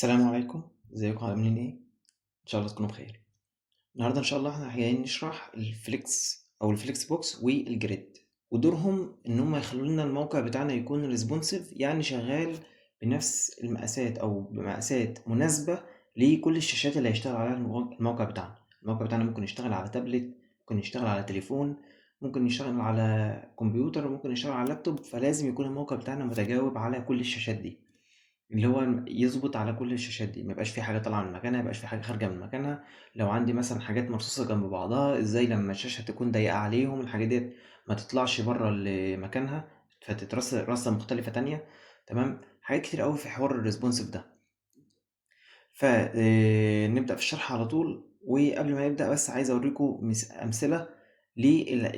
السلام عليكم، ازيكم عاملين ايه؟ ان شاء الله تكونوا بخير. النهارده ان شاء الله احنا جايين نشرح الفليكس او الفليكس بوكس والجريد ودورهم ان هم يخلوا لنا الموقع بتاعنا يكون ريسبونسيف، يعني شغال بنفس المقاسات او بمقاسات مناسبة لكل الشاشات اللي هيشتغل عليها الموقع بتاعنا. الموقع بتاعنا ممكن يشتغل على تابلت، ممكن يشتغل على تليفون، ممكن يشتغل على كمبيوتر، ممكن يشتغل على لابتوب، فلازم يكون الموقع بتاعنا متجاوب على كل الشاشات دي، اللي هو يظبط على كل الشاشات دي، ما يبقاش في حاجة طالعة من مكانها، ما يبقاش في حاجة خارجة من مكانها. لو عندي مثلا حاجات مرصوصة جنب بعضها، ازاي لما الشاشة تكون ضيقة عليهم الحاجات ديت ما تطلعش بره مكانها، فتترص رصة مختلفة تانية. تمام، حاجات كتير قوي في حوار الريسبونسيف ده. فنبدأ في الشرح على طول. وقبل ما نبدأ بس عايز اوريكم امثلة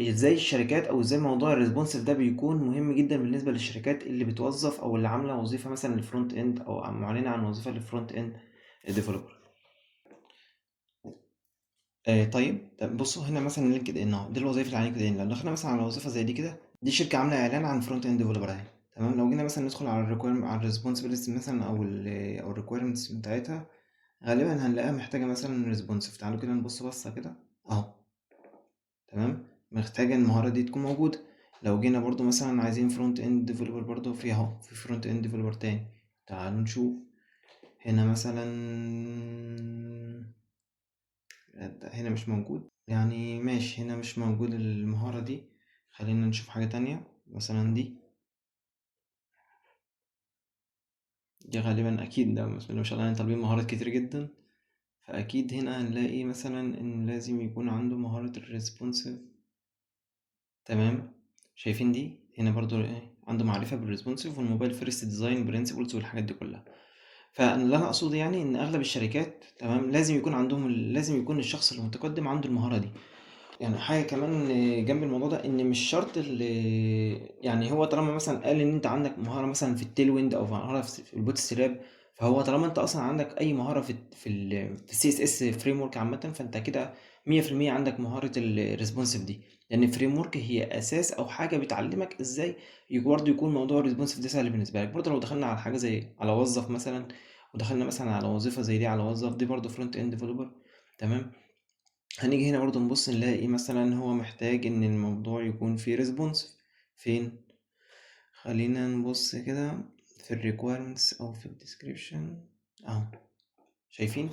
ازاي الشركات او ازاي موضوع الريسبونسيف ده بيكون مهم جدا بالنسبه للشركات اللي بتوظف او اللي عامله وظيفه مثلا الفرونت اند او معلنه عن وظيفه للفرونت اند ديفلوبر. طب بصوا هنا مثلا لينكد ان اهو، دي الوظائف اللي على لينكد ان. لو دخلنا مثلا على وظيفه زي دي كده، دي شركه عامله اعلان عن فرونت اند ديفلوبر اهي. تمام، لو جينا مثلا ندخل على على الريسبونسبيلتيز مثلا او الريكويرمنتس بتاعتها، غالبا هنلاقيها محتاجه مثلا ريسبونسيف. تعالوا كده نبص بصه كده اهو. تمام، محتاجة المهارة دي تكون موجودة. لو جينا برضو مثلا عايزين فرونت اند ديفلوبر، برضو في اهو في فرونت اند ديفلوبر تاني. تعالوا نشوف هنا مثلا، هنا مش موجود يعني، ماشي هنا مش موجود المهارة دي. خلينا نشوف حاجة تانية مثلا دي غالبا اكيد ده بسم الله ما شاء الله يعني طالبين مهارات كتير جدا. فاكيد هنا هنلاقي مثلا ان لازم يكون عنده مهارة الريسبونسيف. تمام، شايفين دي هنا برضو ايه، عنده معرفة بالريسبونسيف والموبايل فيرست ديزاين برنسبلز والحاجات دي كلها. فاللي انا اقصده يعني ان اغلب الشركات تمام لازم يكون عندهم لازم يكون الشخص المتقدم عنده المهارة دي. يعني حاجة كمان جنب الموضوع ده، ان مش شرط يعني هو طالما مثلا قال ان انت عندك مهارة مثلا في التيل ويند او مهارة في البوت ستراب، فهو طالما انت اصلا عندك اي مهارة في السي اس اس فريم ورك عامة، فانت كده 100% عندك مهارة الريسبونسيف دي. لان الفريم ورك هي اساس او حاجة بتعلمك ازاي برضه يكون موضوع الريسبونسيف ده سهل بالنسبة لك. برضه لو دخلنا على حاجة زي على وظف مثلا، ودخلنا مثلا على وظيفة زي دي على وظف، دي برضه فرونت اند ديفلوبر. تمام، هنيجي هنا برضو نبص نلاقي مثلا هو محتاج ان الموضوع يكون فيه ريسبونس. فين؟ خلينا نبص كده في الريكويرمنتس او في الديسكريبشن اهو. شايفين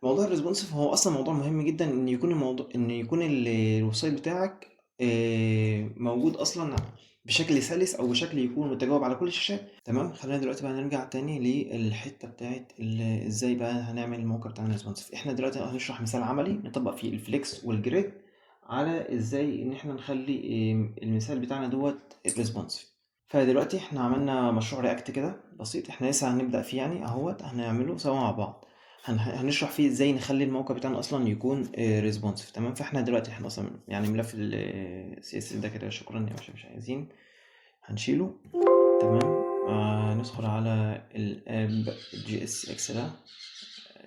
موضوع الريسبونسيف هو اصلا موضوع مهم جدا، ان يكون الموضوع ان يكون الويب سايت بتاعك موجود اصلا بشكل سلس او بشكل يكون متجاوب على كل الشاشات. تمام، خلينا دلوقتي بقى نرجع تاني للحته بتاعت ازاي بقى هنعمل الموقع بتاعنا ريسبونسيف. احنا دلوقتي هنشرح مثال عملي نطبق فيه الفليكس والجريد على ازاي ان احنا نخلي المثال بتاعنا دوت ريسبونسيف. فدلوقتي احنا عملنا مشروع رياكت كده بسيط، احنا لسه هنبدأ فيه يعني اهوت، هنعمله سوا مع بعض. هنشرح فيه ازاي نخلي الموقع بتاعنا اصلا يكون ريسبونسيف. تمام، فاحنا دلوقتي احنا اصلا يعني ملف ال CSS ده كده شكرا يا باشا مش عايزين، هنشيله. تمام، ندخل على الاب جي اس اكس ده،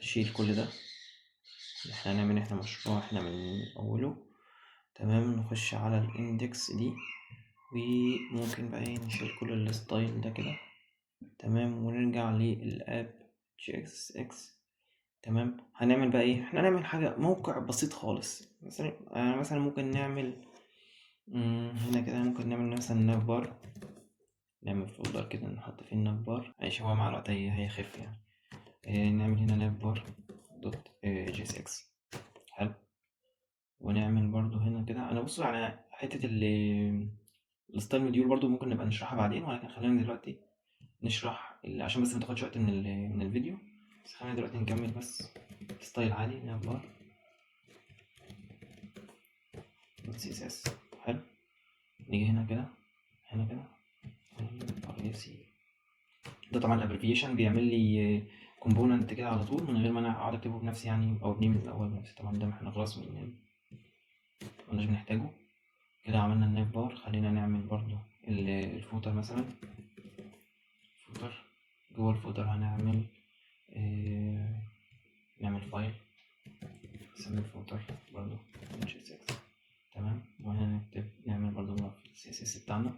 شيل كل ده. احنا هنعمل مشروع احنا من اوله. تمام، نخش على الاندكس دي، وممكن بقى ايه نشيل كل الستايل ده كده. تمام، ونرجع للاب جي اكس اكس. تمام، هنعمل بقى ايه، احنا هنعمل حاجة موقع بسيط خالص. مثلا ممكن نعمل هنا كده، ممكن نعمل مثلا ناف بار، نعمل فولدر كده نحط فيه الناف بار. ماشي، هو مع الوقت هيخف يعني. نعمل هنا ناف بار دوت جي اس اكس. حلو، ونعمل برضو هنا كده. انا بصوا على حتة الستايل موديول برضو ممكن نبقى نشرحها بعدين، ولكن خلينا دلوقتي نشرح عشان بس ما تاخدش وقت من الفيديو. بس خلينا دلوقتي نكمل بس ستايل عادي ناف بار دوت سي اس اس. حلو، نيجي هنا كده، هنا كده سي. ده طبعا الابريفيشن بيعمل لي كومبوننت كده على طول من غير ما انا اقعد اكتبه بنفسي يعني، او ابنيه من الاول بنفسي. طبعا ده احنا خلاص مش بنحتاجه. كده عملنا الناف بار. خلينا نعمل برضو الفوتر مثلا. فوتر، جوه الفوتر هنعمل نعمل فايل نسميه الفوتر برضو HSX. تمام، وهنا نكتب نعمل برضو في السي اس اس بتاعنا.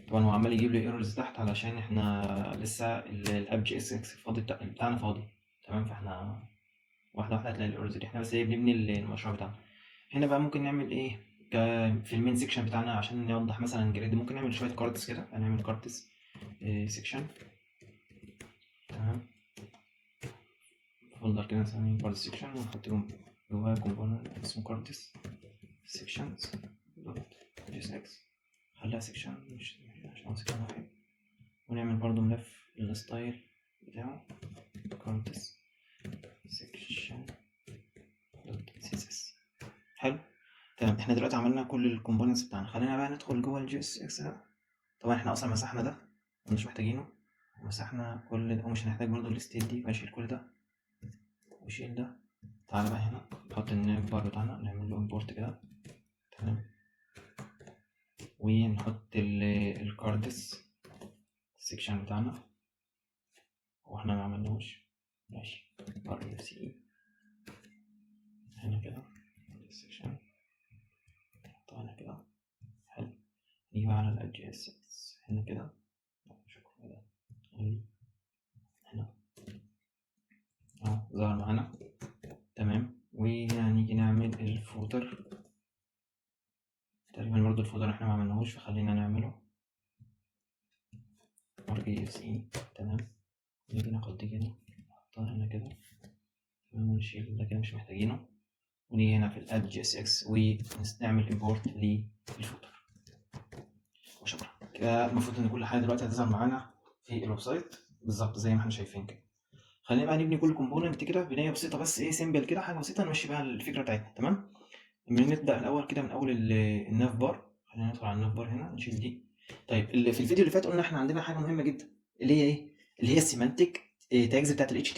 طبعا هو عمال يجيب لي ايرورز تحت علشان احنا لسه الاب جي اس اكس فاضي بتاعنا فاضي. تمام، فاحنا واحده واحده هتلاقي الايرورز دي، احنا بس ايه بنبني المشروع بتاعنا. هنا بقى ممكن نعمل ايه في المين سيكشن بتاعنا عشان نوضح مثلا جريد. ممكن نعمل شويه كاردز كده، هنعمل كاردز سيكشن. تمام، فولدر كده نسميه كاردز سيكشن ونحط جواه كومبوننت اسمه كاردز سيكشنز دوت جي اس اكس. خليها سيكشن مش عشان سيكشن واحد. ونعمل برضو ملف الستايل بتاعه كاردز سيكشن دوت سي اس اس. حلو، تمام. احنا دلوقتي عملنا كل الكومبوننتس بتاعنا، خلينا بقى ندخل جوه الجي اس اكس ده. طبعا احنا اصلا مسحنا ده ومش محتاجينه، ومسحنا كل ده ومش هنحتاج برضه الستيت دي، فاشيل كل ده وشيل ده. تعالى بقى هنا نحط النيف بار بتاعنا، نعمل له امبورت كده. تمام، ونحط الكاردس السكشن بتاعنا واحنا ما عملناهوش. ماشي، ار اف سي هنا كده السكشن نحطها كده. حلو، نيجي على الجي اس اكس هنا كده. شكرا كده هنا اهو ظهر معانا. تمام، وهنا نيجي نعمل الفوتر. تقريبا برضه الفوتر احنا ما عملناهوش، فخلينا نعمله RESE. تمام، نيجي ناخد دي كده نحطها هنا كده. تمام، ونشيل ده كده مش محتاجينه، ونيجي هنا في الاد جي اس اكس ونعمل امبورت للفوتر. وشكرا كده. المفروض ان كل حاجه دلوقتي هتظهر معانا في الويب سايت بالظبط زي ما احنا شايفين كده. خلينا بقى نبني كل كومبوننت كده بنايه بسيطه، بس ايه سيمبل كده، حاجه بسيطه نمشي بيها الفكره بتاعتنا. تمام، نبدا الاول كده من اول الناف بار. خلينا ندخل على الناف بار هنا نشيل دي. طيب في الفيديو اللي فات قلنا احنا عندنا حاجه مهمه جدا، اللي هي ايه؟ اللي هي السيمانتك تاجز بتاعت ال HTML.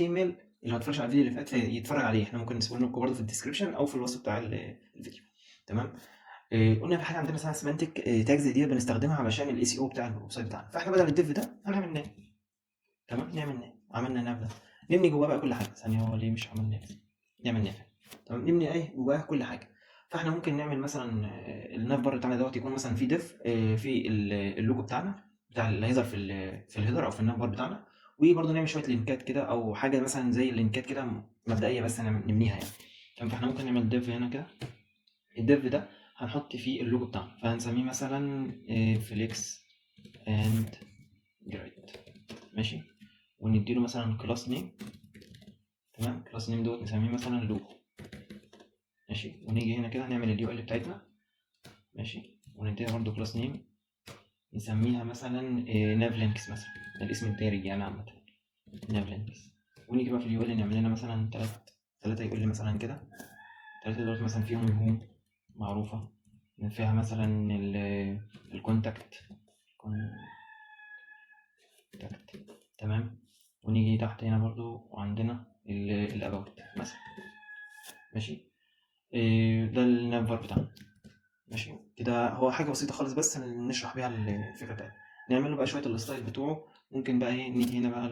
اللي ما اتفرجش على الفيديو اللي فات يتفرج عليه، احنا ممكن نسيبه لكم برضه في الديسكربشن او في الوصف بتاع الفيديو. تمام، قلنا في حاجه عندنا اسمها سيمانتك تاجز، دي بنستخدمها علشان الاي سي او بتاع الويب سايت بتاعنا. فاحنا بدل الديف ده هنعمل ناف. تمام، نعمل ناف، عملنا ناف ده نبني جواه بقى كل حاجه. ثانيه، هو ليه مش عمل ناف؟ نعمل ناف. تمام، نبني ايه جواه كل حاجه. فاحنا ممكن نعمل مثلا الناف بار بتاعنا دوت يكون مثلا في ديف في اللوجو بتاعنا بتاع اللي هيظهر في الهيدر او في الناف بار بتاعنا. وبرضه نعمل شويه لينكات كده او حاجه مثلا زي اللينكات كده مبدئيه بس نبنيها يعني. تمام، فاحنا ممكن نعمل ديف هنا كده. الديف ده هنحط فيه اللوجو بتاعنا، فهنسميه مثلا فليكس اند جريد. ماشي، ونديله مثلا كلاس نيم. تمام، كلاس نيم دوت نسميه مثلا لوجو. ماشي، ونيجي هنا كده نعمل اليو ال بتاعتنا. ماشي، ونديها برضه كلاس نيم نسميها مثلا ناف لينكس مثلا، ده الاسم الدارج يعني عامة، ناف لينكس. ونيجي بقى في اليو ال نعمل لنا مثلا تلاتة يقول لي مثلا كده. تلاتة دول مثلا فيهم الهوم معروفة، فيها مثلا الكونتاكت. تمام، ونيجي تحت هنا برضو وعندنا الاباوت مثلا. ماشي، ده النافر بتاعنا. ماشي كده، هو حاجه بسيطه خالص بس نشرح بيها الفكره بتاعتنا. نعمل له بقى شويه الستايل بتوعه. ممكن بقى ايه نيجي هنا بقى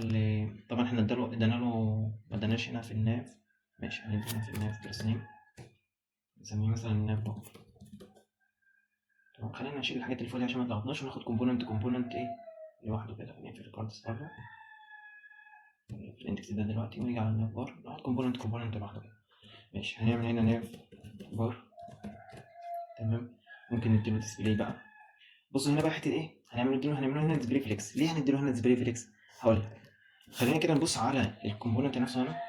طبعا احنا ادانا له ما اداناش هنا في الناف. ماشي، هندي هنا في الناف كلاس نيم نسميه مثلا الناف بار. طب خلينا نشيل الحاجات اللي فوق دي عشان ما تلخبطناش، وناخد كومبوننت ايه لوحده كده. نقفل الكاردس برضه في الاندكس ده دلوقتي، ونيجي على الناف بار ناخد كومبوننت لوحده كده. ماشي، هنعمل هنا ناف بار. تمام، ممكن نديله ديسبلاي بقى. بصوا هنا بقى حته ايه هنعمله هنا ديسبلاي فليكس. ليه هنديله هنا ديسبلاي فليكس؟ هقول لك. خلينا كده نبص على الكومبوننت نفسه هنا.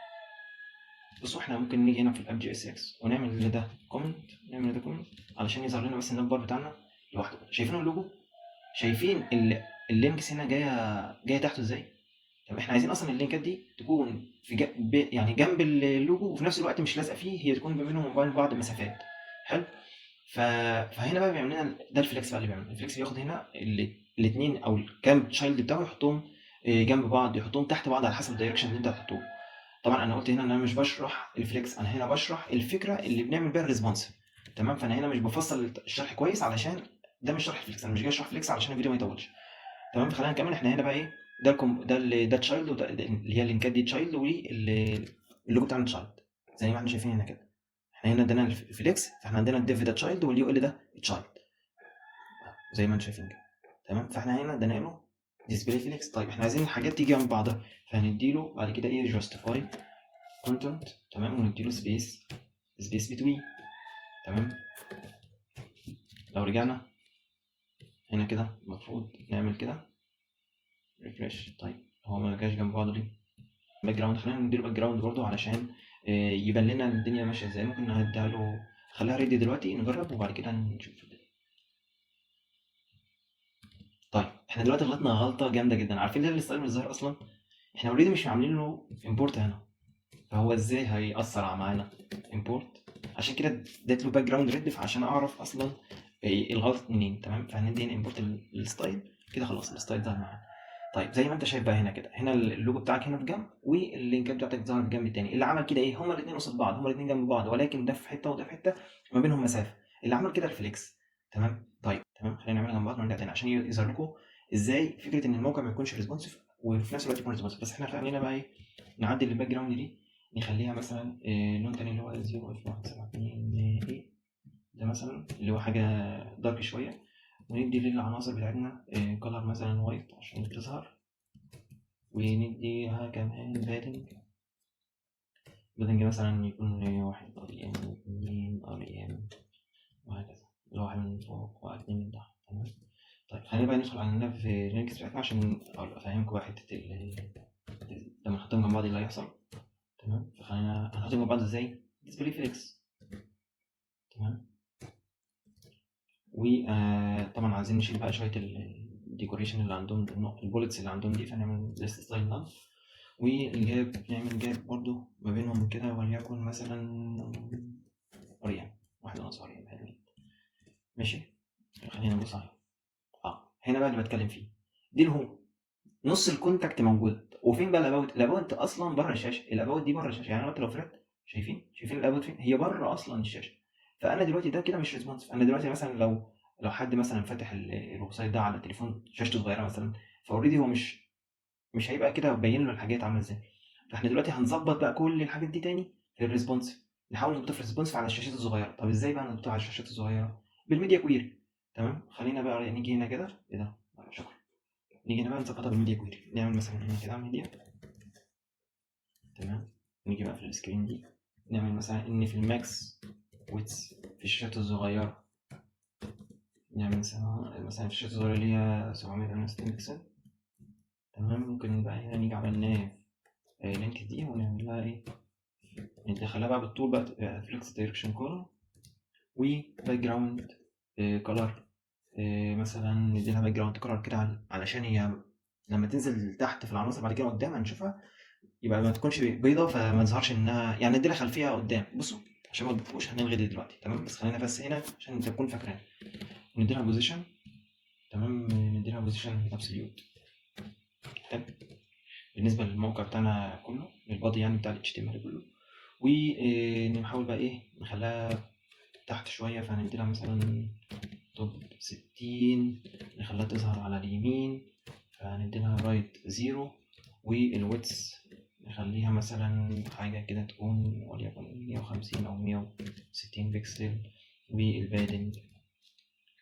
بصوا احنا ممكن نيجي هنا في الاب جي اس اكس ونعمل ده كومنت، نعمل ده كومنت علشان يظهر لنا بس الناف بار بتاعنا لوحده. شايفين اللوجو؟ شايفين اللينكس هنا جايه تحته ازاي؟ طب احنا عايزين اصلا اللينكات دي تكون في يعني جنب اللوجو، وفي نفس الوقت مش لازقه فيه، هي تكون ما بينهم وبين بعض مسافات. حلو، فهنا بقى بيعمل لنا ده الفليكس بقى اللي بيعمل الفليكس، بياخد هنا الاثنين او الكام تشايلد بتاعه يحطهم جنب بعض، يحطهم تحت بعض على حسب الدايركشن اللي انت هتحطه. طبعا انا قلت هنا ان انا مش بشرح الفليكس، انا هنا بشرح الفكره اللي بنعمل بيها الريسبونسيف. تمام، فانا هنا مش بفصل الشرح كويس علشان ده مش شرح فليكس، انا مش جاي اشرح فليكس علشان الفيديو ما يطولش. تمام، فخلينا نكمل. احنا هنا بقى ايه ده تشايلد، وده اللي هي اللينكات دي تشايلد، واللوجو بتاعنا تشايلد زي ما احنا شايفين هنا كده. احنا هنا ادينا الفليكس، فاحنا عندنا الديف ده تشايلد واليو ال ده تشايلد زي ما انتم شايفين كده. تمام. فاحنا هنا ادينا له ديسبلاي فليكس. طيب احنا عايزين الحاجات تيجي جنب بعضها، فهنديله بعد كده ايه جاستيفاي كونتنت. تمام. ونديله سبيس بتوين. تمام. لو رجعنا هنا كده المفروض نعمل كده ريفرش. طيب هو ما جاش جنب بعضه ليه؟ باك جراوند، خلينا نديله باك جراوند برضه علشان يبان لنا الدنيا ماشيه ازاي. ممكن نهديها له، خليها ريدي دلوقتي نجرب وبعد كده نشوف الدنيا. طيب احنا دلوقتي غلطنا غلطه جامده جدا. عارفين ليه الستايل مش ظاهر اصلا؟ احنا اوريدي مش عاملين له امبورت هنا، فهو ازاي هيأثر معانا امبورت؟ عشان كده اديت له باك جراوند ريد عشان اعرف اصلا الغلط منين. تمام. فهندي هنا امبورت الستايل كده، خلاص الستايل ظهر معانا. طيب زي ما انت شايف بقى هنا كده، هنا اللوجو بتاعك هنا في جنب واللينكات بتاعتك ظهر في جنب التاني. اللي عمل كده ايه؟ هما الاثنين قصاد بعض، هما الاثنين جنب بعض، ولكن ده في حته وده في حته، ما بينهم مسافه. اللي عمل كده الفليكس. تمام. طيب تمام، خلينا نعملها جنب بعض ونرجع تاني عشان يظهر لكم ازاي فكره ان الموقع ما يكونش ريسبونسيف وفي نفس الوقت يكون ريسبونسيف. بس احنا خلينا بقى ايه، نعدل الباك جراوند دي، نخليها مثلا لون تاني اللي هو 0.172 ايه ده مثلا، اللي هو حاجه دارك شويه. وندي للعناصر بتاعتنا كولر مثلا وايت عشان تظهر، ونديها كمان بادنج مثلا يكون 1 REM 2 REM وهكذا، اللي هو واحد من فوق واتنين من تحت. تمام. طيب خلينا بقى ندخل على الناف لينكس بتاعتنا عشان افهمكم بقى حته لما نحطهم جنب بعض إيه اللي هيحصل. تمام. فخلينا هنحطهم جنب بعض ازاي؟ ديسبلاي فليكس. تمام. وطبعا عايزين نشيل بقى شويه الديكوريشن اللي عندهم، البوليتس اللي عندهم دي، فنعمل ليست ستايل نال. والجاب نعمل جاب برضو ما بينهم كده، وليكن مثلا ريم، واحدة ناقص ريم. حلوين. ماشي. خلينا نبص عليه. هنا بقى اللي بتكلم فيه دي الهوم، نص الكونتاكت موجود. وفين بقى الاباوت؟ الاباوت اصلا بره الشاشه، الاباوت دي بره الشاشه. يعني دلوقتي لو فرقت شايفين الاباوت فين؟ هي بره اصلا الشاشه. فانا دلوقتي ده كده مش ريسبونسيف. انا دلوقتي مثلا لو حد مثلا فاتح الويب سايت ده على تليفون شاشته صغيره مثلا، فاوريدي هو مش هيبقى كده باين له الحاجات عامله ازاي. فاحنا دلوقتي هنظبط بقى كل الحاجات دي تاني في الريسبونسيف، نحاول نضيف الريسبونسيف على الشاشات الصغيره. طب ازاي بقى نضيفها على الشاشات الصغيره؟ بالميديا كويري. تمام. خلينا بقى نيجي هنا كده، ايه ده؟ شكرا. نيجي هنا بقى نظبطها بالميديا كويري. نعمل مثلا هنا كده ميديا. تمام. نيجي بقى في السكرين دي، نعمل مثلا ان في الماكس ويتس في الشاشات الصغيره، نعمل مثلا في الشاشات الصغيره اللي هي 768 بكسل. تمام. ممكن بقى هنا نيجي على الناف لينك دي ونعمل لها ايه، ندخلها بقى بالطول بقى فليكس دايركشن كولر وباك جراوند كولر. مثلا نديلها باك جراوند كولر كده علشان هي لما تنزل تحت في العناصر بعد كده قدام هنشوفها، يبقى ما تكونش بيضة فما تظهرش انها يعني. نديلها خلفية قدام. بصوا عشان ما تبقوش هنلغي دي دلوقتي. تمام. بس خلينا بس هنا عشان تكون فاكرين. نديلها بوزيشن. تمام. نديلها بوزيشن ابسوليوت. حلو. بالنسبة للموقع بتاعنا كله، البادي يعني بتاع ال HTML كله. ونحاول بقى ايه نخليها تحت شوية، فهنديلها مثلا توب 60، نخليها تظهر على اليمين، فهنديلها رايت 0. والويتس نخليها مثلا حاجة كده تكون وليكن 150 أو 160 بكسل. والبادنج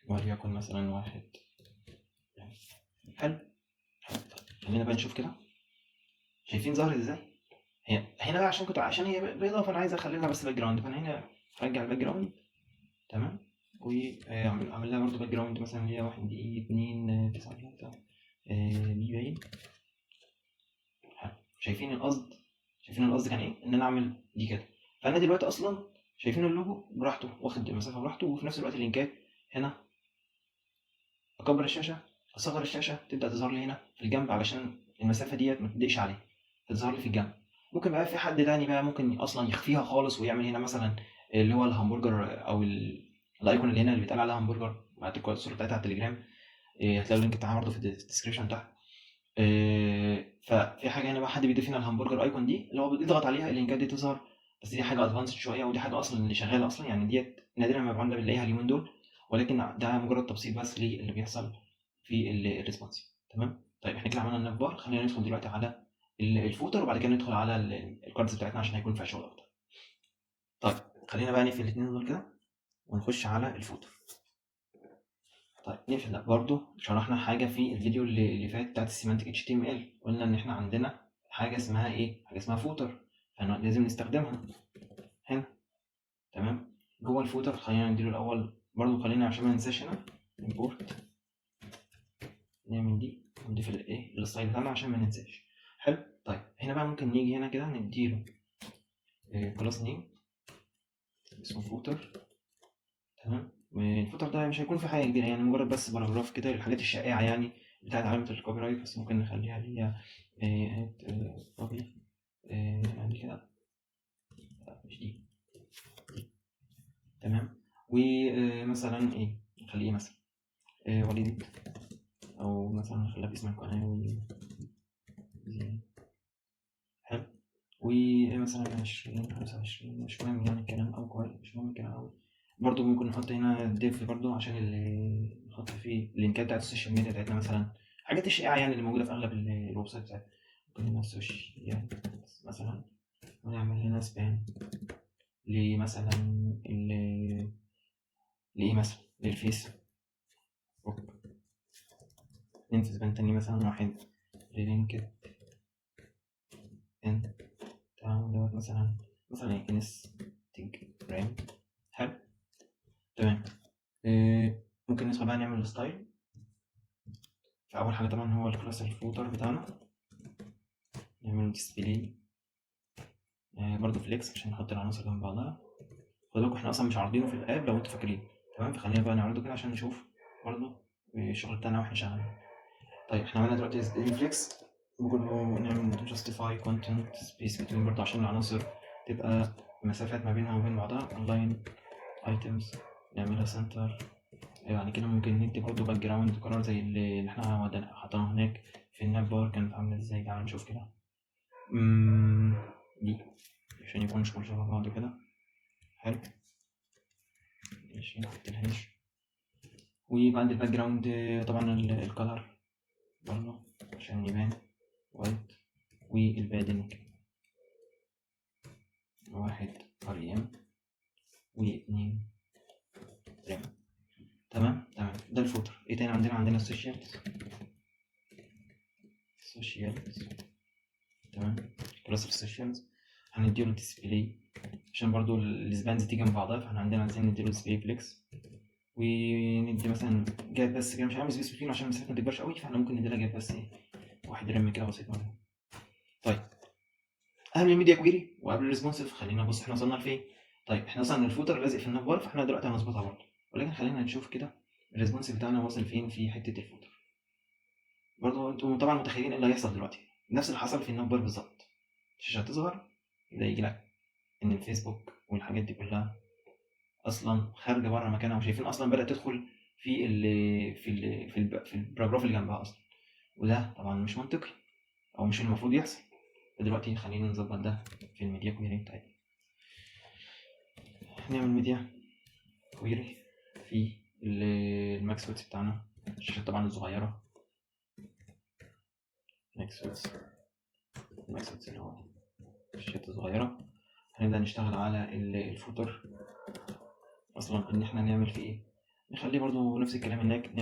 وليكن مثلا 1. حلو. خلينا بقى نشوف كده، شايفين ظهرت ازاي؟ هي هنا بقى عشان هي بيضة، فأنا عايز أخلي لها بس باك جراوند، فأنا هنا هرجع الباك جراوند. تمام. واعمل لها برضه باك جراوند مثلا اللي هي 1 دي 2 9 3 دي باين. شايفين القصد؟ شايفين القصد كان ايه؟ ان انا اعمل دي كده. فانا دلوقتي اصلا شايفين اللوجو براحته، واخد المسافه براحته، وفي نفس الوقت اللينكات هنا اكبر الشاشه اصغر الشاشه تبدا تظهر لي هنا في الجنب علشان المسافه ديت ما تضيقش عليها، تظهر لي في الجنب. ممكن بقى في حد تاني بقى ممكن اصلا يخفيها خالص ويعمل هنا مثلا اللي هو الهمبرجر او الايكون اللي هنا اللي بيتقال عليها همبرجر. بعت لكم الصوره بتاعتها على التليجرام. هتلاقوا اللينك بتاعها برضه في الديسكربشن تحت. ففي حاجه هنا بقى حد بيضيف هنا الهمبرجر ايكون دي اللي هو بيضغط عليها اللينكات دي تظهر. بس دي حاجه ادفانسد شويه، ودي حاجه اصلا اللي شغاله اصلا يعني. ديت نادرا ما عندنا بنلاقيها اليومين دول، ولكن ده مجرد تبسيط بس للي بيحصل في الريسبونس. تمام. طيب احنا كده عملنا الناف بار. خلينا ندخل دلوقتي على الفوتر وبعد كده ندخل على الكاردز بتاعتنا عشان هيكون فيها شغل اكتر. طيب خلينا بقى نقفل الاثنين دول كده ونخش على الفوتر. طيب نقفل ده. برضه شرحنا حاجة في الفيديو اللي فات بتاعت السيمانتك HTML، قلنا إن إحنا عندنا حاجة اسمها إيه؟ حاجة اسمها فوتر، فأنا لازم نستخدمها هنا. تمام. جوه الفوتر خلينا نديله الأول برضه، خلينا عشان ما ننساش هنا import، نعمل دي ونضيف الإيه الستايل بتاعنا عشان ما ننساش. حلو. طيب هنا بقى ممكن نيجي هنا كده نديله كلاس نيم اسمه فوتر. تمام. والفوتر ده مش هيكون في حاجة كبيرة يعني، مجرد بس باراجراف كده الحاجات الشائعة يعني بتاعت علامة الكوبي رايت، بس ممكن نخليها اللي هي كوبي يعني كده، لا مش دي. تمام. ومثلا ايه نخليه مثلا وليد، او مثلا نخليها باسم القناة حلو. ومثلا 20 25 مش مهم يعني الكلام، او كويس مش مهم الكلام أوي. برضه ممكن نحط هنا ديف برضه عشان اللي نحط فيه اللينكات بتاعت السوشيال ميديا بتاعتنا، مثلا حاجات الشائعة يعني اللي موجودة في أغلب الويب سايت بتاعتنا. ممكن هنا سوشيال مثلا، ونعمل هنا سبان لمثلا لإيه مثلا للفيس بوك. ننفذ سبان تاني مثلا واحد للينكد إن. تمام دوت مثلا إيه انستجرام. حلو. تمام. ممكن ندخل بقى نعمل الستايل. فأول حاجة طبعا هو الكلاس الفوتر بتاعنا، نعمل ديسبلاي برضه فليكس عشان نحط العناصر جنب بعضها. خدوا بالكم احنا اصلا مش عارضينه في الاب لو انتوا فاكرين. تمام. فخلينا بقى نعرضه كده عشان نشوف برضه الشغل بتاعنا واحنا شغالين. طيب احنا عملنا دلوقتي فليكس، ممكن نعمل جاستيفاي كونتنت سبيس بتوين برضه عشان العناصر تبقى مسافات ما بينها وبين بعضها. اونلاين ايتمز نعملها سنتر. بعد كده ممكن ندي برضه باك جراوند قرار زي اللي احنا حطيناه هناك في الناب بار، كانت عامله ازاي. تعالى نشوف كده. دي عشان يكون مش كل شبه بعض كده. حلو. ماشي نحط الهاش. وبعد الباك جراوند طبعا الكلر برضه عشان يبان وايت. والبادنج 1 ريم و2 ريم. تمام. ده الفوتر. ايه تاني عندنا السوشيالز. تمام. كلاس السوشيالز هنديله ديسبلاي عشان برضو السبانز تيجي جنب بعضها، فاحنا عندنا عايزين نديله ديسبلاي فليكس. وندي مثلا جاب بس كده، مش عامل سبيس بتوين عشان المسافه ما تكبرش قوي، فاحنا ممكن نديلها جاب بس ايه 1 ريم كده بسيط برضه. طيب قبل الميديا كويري وقبل الريسبونسيف خلينا نبص احنا وصلنا لفين. طيب احنا وصلنا الفوتر لازق في النافبار، فاحنا دلوقتي هنظبطها برضه، ولكن خلينا نشوف كده الريسبونسيف بتاعنا واصل فين في حته الفوتر. برضه انتوا طبعا متخيلين ايه اللي هيحصل دلوقتي، نفس اللي حصل في النافبار بالظبط. الشاشه هتظهر يبدا يجي لك ان الفيسبوك والحاجات دي كلها اصلا خارجه بره مكانها، وشايفين اصلا بدات تدخل في في الباراجراف اللي جنبها اصلا، وده طبعا مش منطقي او مش المفروض يحصل. دلوقتي خلينا نظبط ده في الميديا كويري بتاعتنا. نعمل ميديا كويري في الماكس ويتس بتاعنا، الشاشة طبعا الصغيرة. ماكس ويتس اللي هو الشاشة الصغيرة. هنبدأ نشتغل على الفوتر اصلا ان احنا نعمل فيه ايه. نخليه برضو نفس الكلام هناك،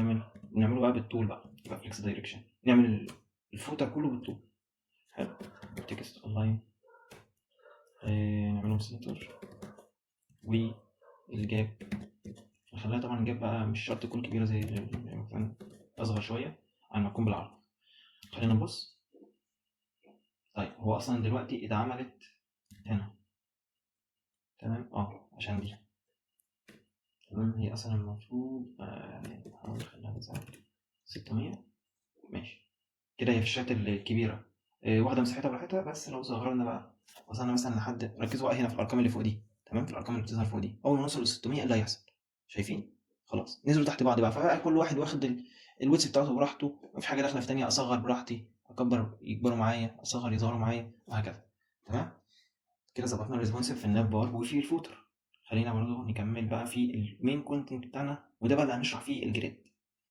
نعمله بقى بالطول بقى فليكس دايركشن، نعمل الفوتر كله بالطول. حلو. تكست اونلاين نعمله سنتر. والجاب نخليها طبعا الجاب بقى مش شرط تكون كبيرة زي مثلا اصغر شوية عن ما تكون بالعرض. خلينا نبص. طيب هو اصلا دلوقتي اتعملت هنا. تمام. عشان دي تمام. هي اصلا المفروض يعني نحاول نخليها مثلا 600. ماشي كده. هي في الشات الكبيرة واخدة مساحتها براحتها، بس لو صغرنا بقى وصلنا مثلا لحد، ركزوا بقى هنا في الارقام اللي فوق دي. تمام. في الارقام اللي بتظهر فوق دي اول ما نوصل ل 600 ايه اللي هيحصل؟ شايفين؟ خلاص نزلوا تحت بعض بقى، فبقى كل واحد واخد الويتس بتاعته براحته، مفيش حاجه داخله في تانية. اصغر براحتي، اكبر يكبروا معايا، اصغر يصغروا معايا، وهكذا. تمام. كده ظبطنا الريسبونسيف في الناب بار وفي الفوتر. خلينا برضو نكمل بقى في المين كونتنت بتاعنا، وده بقى اللي هنشرح فيه الجريد.